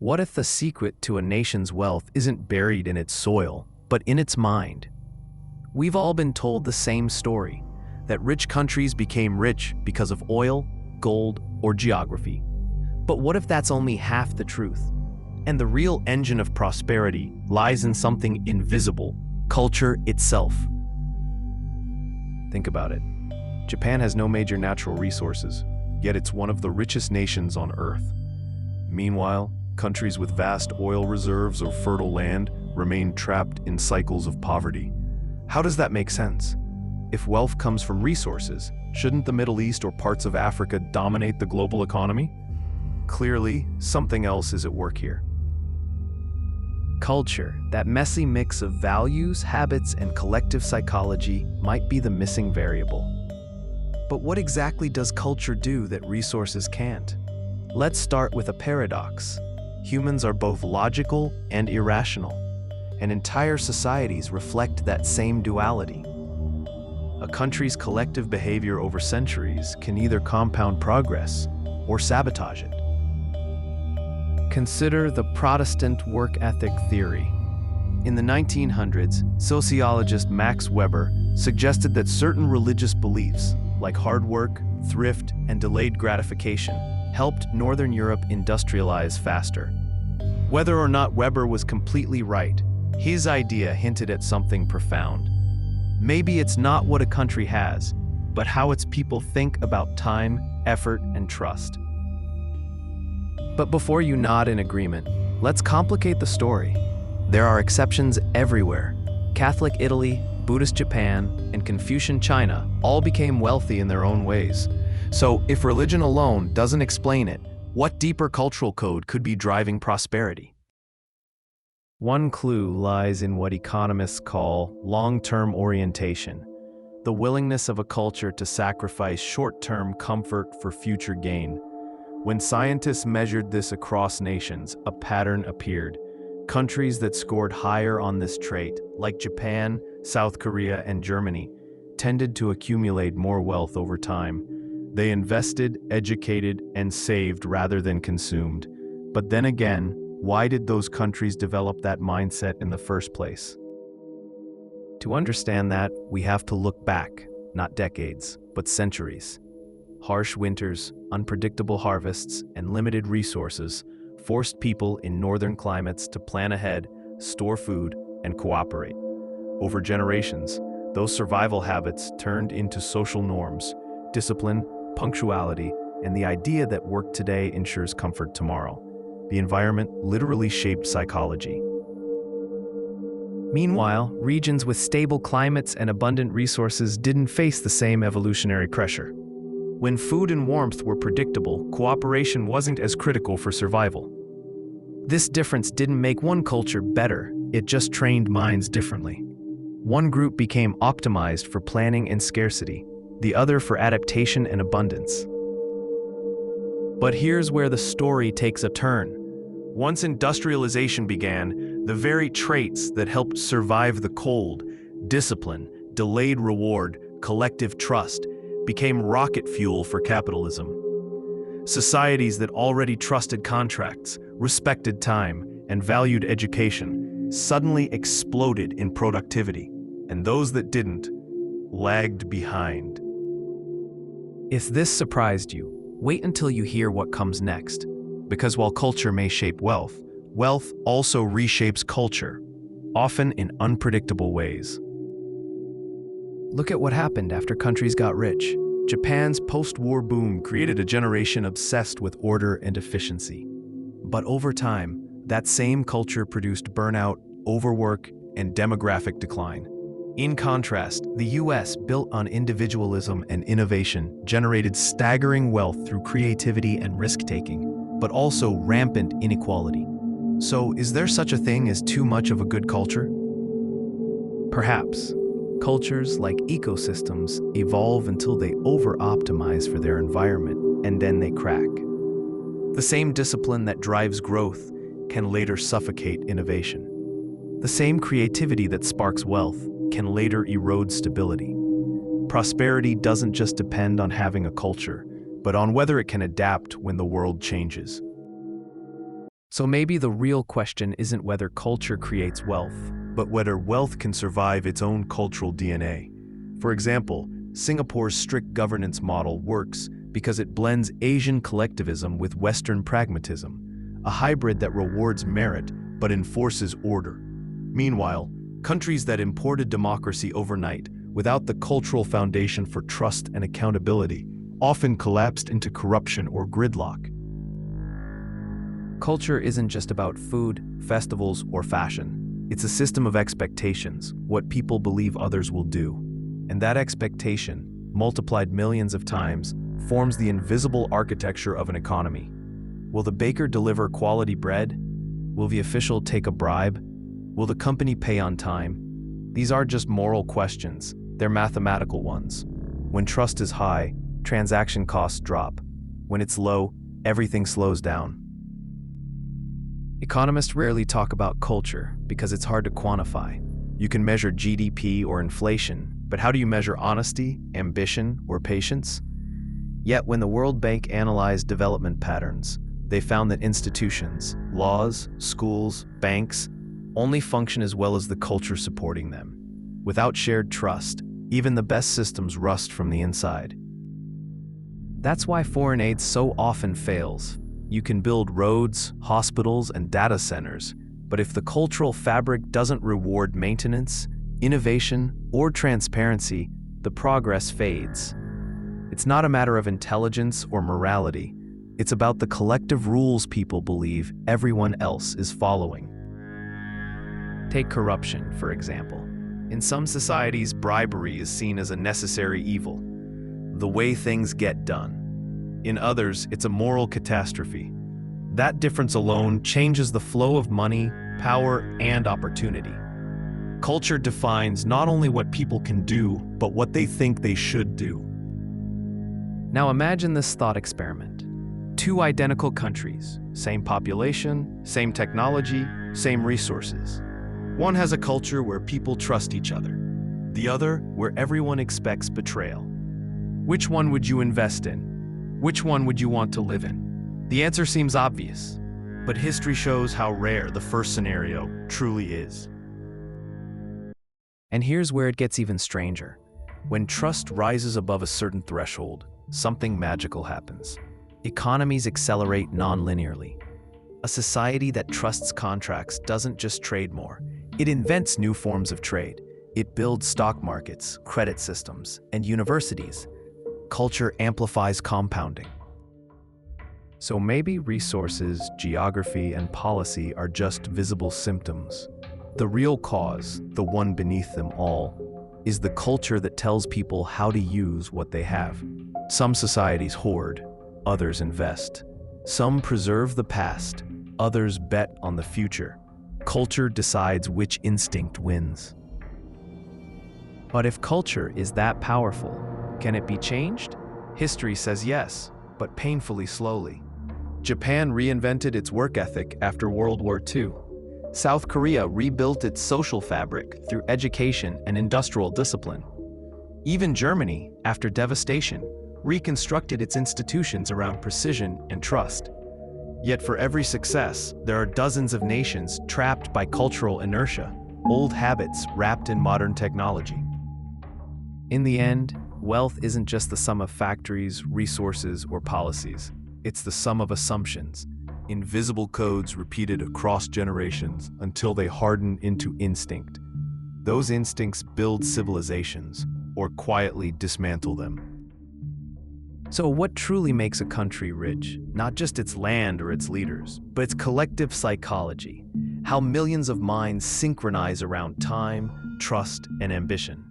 What if the secret to a nation's wealth isn't buried in its soil, but in its mind? We've all been told the same story, that rich countries became rich because of oil, gold, or geography. But what if that's only half the truth? And the real engine of prosperity lies in something invisible, culture itself. Think about it. Japan has no major natural resources, yet it's one of the richest nations on Earth. Meanwhile, countries with vast oil reserves or fertile land remain trapped in cycles of poverty. How does that make sense? If wealth comes from resources, shouldn't the Middle East or parts of Africa dominate the global economy? Clearly, something else is at work here. Culture, that messy mix of values, habits, and collective psychology, might be the missing variable. But what exactly does culture do that resources can't? Let's start with a paradox. Humans are both logical and irrational, and entire societies reflect that same duality. A country's collective behavior over centuries can either compound progress or sabotage it. Consider the Protestant work ethic theory. In the 1900s, sociologist Max Weber suggested that certain religious beliefs, like hard work, thrift, and delayed gratification, helped Northern Europe industrialize faster. Whether or not Weber was completely right, his idea hinted at something profound. Maybe it's not what a country has, but how its people think about time, effort, and trust. But before you nod in agreement, let's complicate the story. There are exceptions everywhere. Catholic Italy, Buddhist Japan, and Confucian China all became wealthy in their own ways. So, if religion alone doesn't explain it, what deeper cultural code could be driving prosperity? One clue lies in what economists call long-term orientation, the willingness of a culture to sacrifice short-term comfort for future gain. When scientists measured this across nations, a pattern appeared. Countries that scored higher on this trait, like Japan, South Korea, and Germany, tended to accumulate more wealth over time. They invested, educated, and saved rather than consumed. But then again, why did those countries develop that mindset in the first place? To understand that, we have to look back, not decades, but centuries. Harsh winters, unpredictable harvests, and limited resources forced people in northern climates to plan ahead, store food, and cooperate. Over generations, those survival habits turned into social norms, discipline, punctuality, and the idea that work today ensures comfort tomorrow. The environment literally shaped psychology. Meanwhile, regions with stable climates and abundant resources didn't face the same evolutionary pressure. When food and warmth were predictable, cooperation wasn't as critical for survival. This difference didn't make one culture better, it just trained minds differently. One group became optimized for planning and scarcity, the other for adaptation and abundance. But here's where the story takes a turn. Once industrialization began, the very traits that helped survive the cold, discipline, delayed reward, collective trust, became rocket fuel for capitalism. Societies that already trusted contracts, respected time, and valued education suddenly exploded in productivity, and those that didn't lagged behind. If this surprised you, wait until you hear what comes next. Because while culture may shape wealth, wealth also reshapes culture, often in unpredictable ways. Look at what happened after countries got rich. Japan's post-war boom created a generation obsessed with order and efficiency. But over time, that same culture produced burnout, overwork, and demographic decline. In contrast, the US, built on individualism and innovation, generated staggering wealth through creativity and risk-taking, but also rampant inequality. So, is there such a thing as too much of a good culture? Perhaps. Cultures, like ecosystems, evolve until they over-optimize for their environment, and then they crack. The same discipline that drives growth can later suffocate innovation. The same creativity that sparks wealth can later erode stability. Prosperity doesn't just depend on having a culture, but on whether it can adapt when the world changes. So maybe the real question isn't whether culture creates wealth, but whether wealth can survive its own cultural DNA. For example, Singapore's strict governance model works because it blends Asian collectivism with Western pragmatism, a hybrid that rewards merit but enforces order. Meanwhile, countries that imported democracy overnight without the cultural foundation for trust and accountability often collapsed into corruption or gridlock. Culture isn't just about food, festivals, or fashion. It's a system of expectations, what people believe others will do. And that expectation, multiplied millions of times, forms the invisible architecture of an economy. Will the baker deliver quality bread? Will the official take a bribe? Will the company pay on time? These aren't just moral questions, they're mathematical ones. When trust is high, transaction costs drop. When it's low, everything slows down. Economists rarely talk about culture because it's hard to quantify. You can measure GDP or inflation, but how do you measure honesty, ambition, or patience? Yet when the World Bank analyzed development patterns, they found that institutions, laws, schools, banks, only function as well as the culture supporting them. Without shared trust, even the best systems rust from the inside. That's why foreign aid so often fails. You can build roads, hospitals, and data centers, but if the cultural fabric doesn't reward maintenance, innovation, or transparency, the progress fades. It's not a matter of intelligence or morality. It's about the collective rules people believe everyone else is following. Take corruption, for example. In some societies, bribery is seen as a necessary evil, the way things get done. In others, it's a moral catastrophe. That difference alone changes the flow of money, power, and opportunity. Culture defines not only what people can do, but what they think they should do. Now imagine this thought experiment. Two identical countries, same population, same technology, same resources. One has a culture where people trust each other. The other, where everyone expects betrayal. Which one would you invest in? Which one would you want to live in? The answer seems obvious, but history shows how rare the first scenario truly is. And here's where it gets even stranger. When trust rises above a certain threshold, something magical happens. Economies accelerate non-linearly. A society that trusts contracts doesn't just trade more, it invents new forms of trade. It builds stock markets, credit systems, and universities. Culture amplifies compounding. So maybe resources, geography, and policy are just visible symptoms. The real cause, the one beneath them all, is the culture that tells people how to use what they have. Some societies hoard, others invest. Some preserve the past, others bet on the future. Culture decides which instinct wins. But if culture is that powerful, can it be changed? History says yes, but painfully slowly. Japan reinvented its work ethic after World War II. South Korea rebuilt its social fabric through education and industrial discipline. Even Germany, after devastation, reconstructed its institutions around precision and trust. Yet for every success, there are dozens of nations trapped by cultural inertia, old habits wrapped in modern technology. In the end, wealth isn't just the sum of factories, resources, or policies. It's the sum of assumptions, invisible codes repeated across generations until they harden into instinct. Those instincts build civilizations, or quietly dismantle them. So what truly makes a country rich? Not just its land or its leaders, but its collective psychology. How millions of minds synchronize around time, trust, and ambition.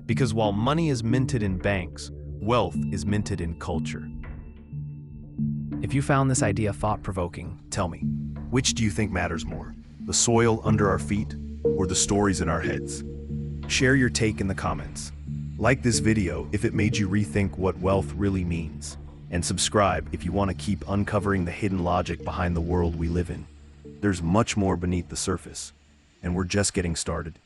Because while money is minted in banks, wealth is minted in culture. If you found this idea thought-provoking, tell me, which do you think matters more? The soil under our feet or the stories in our heads? Share your take in the comments. Like this video if it made you rethink what wealth really means. And subscribe if you want to keep uncovering the hidden logic behind the world we live in. There's much more beneath the surface, and we're just getting started.